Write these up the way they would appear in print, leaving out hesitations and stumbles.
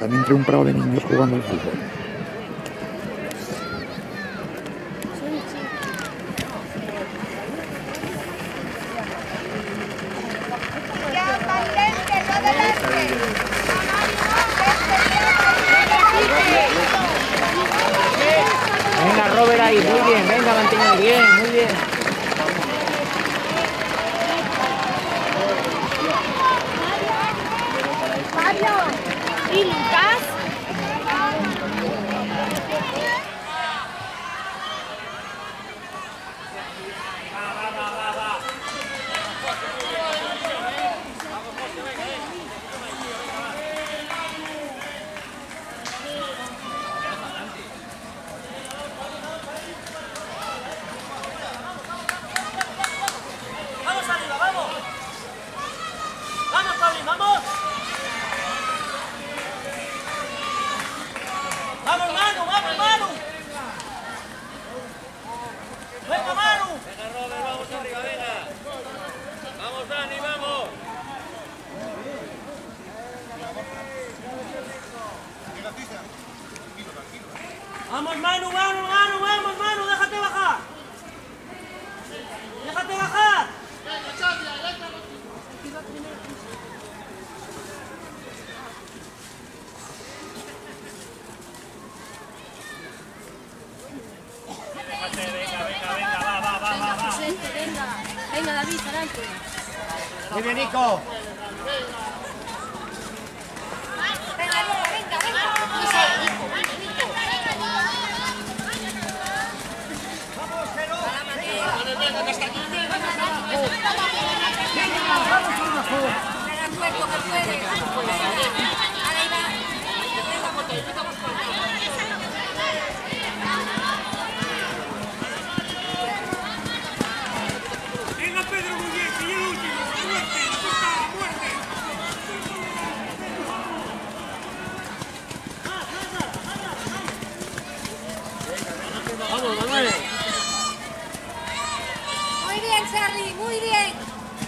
También entre un prado de niños jugando al fútbol. Venga, Robert ahí, muy bien, venga, manténgalo bien, muy bien. Mario y Lucas. ¡Vamos, Manu, vamos, Manu, vamos, Manu! ¡Déjate bajar! ¡Déjate bajar! Venga, David, adelante. Muy bien, Nico. Venga, Pedro, muy bien, que yo el último. ¡Muerte! ¡Muerte! ¡Vamos, Manuel! Muy bien, Charlie, muy bien.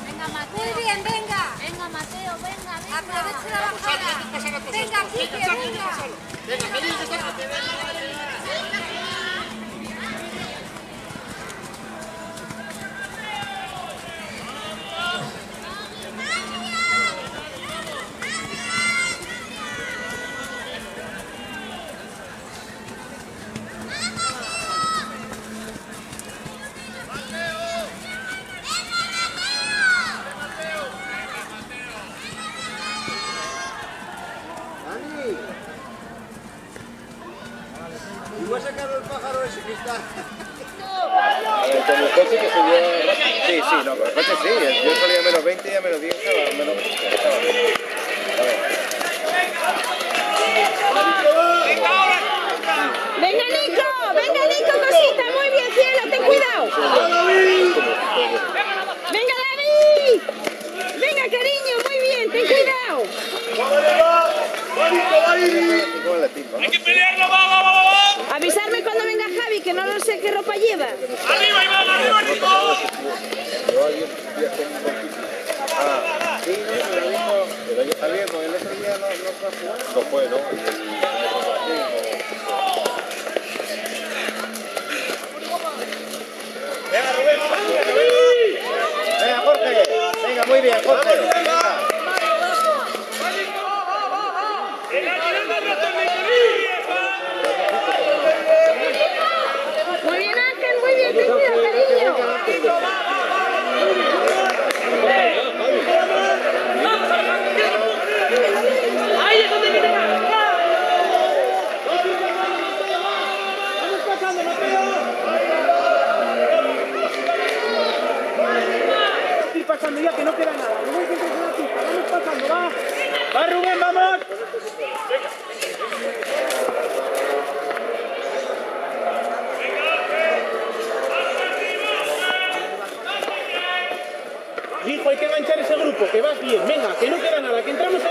Venga, Mateo. Muy bien, venga. Venga, Mateo, venga, venga. Aprovecha la bajada. Venga, Quique, venga. Venga, feliz, está. ¿Y vas a sacar el pájaro ese que está? Con el coche que subió... Sí, sí, no, con el coche sí. Yo salía a menos 20 y a menos 10 estaba menos 20. A ver. Venga, Nico, cosita, muy bien, cielo, ten cuidado. Venga, David. Venga, cariño, muy bien, ten cuidado. ¡Hay que pelearlo! ¡Va! Avisarme cuando venga Javi, que no sé qué ropa lleva. ¡Arriba, Iván! ¡Arriba, Nico! Ah, sí, no, pero yo sabía, con el otro día no fue, ¿no? ¡Venga, Rubén! Venga, Jorge. Venga, muy bien, Jorge. Venga. Muy bien, Ángel, muy bien, ten cuidado, cariño. ¡Ahí es donde viene! Estoy pasando ya, que no queda nada. Rubén, que entres en la pista. Vamos pasando, va. Va, Rubén, vamos. Hijo, hay que enganchar ese grupo, que vas bien. Venga, que no queda nada, que entramos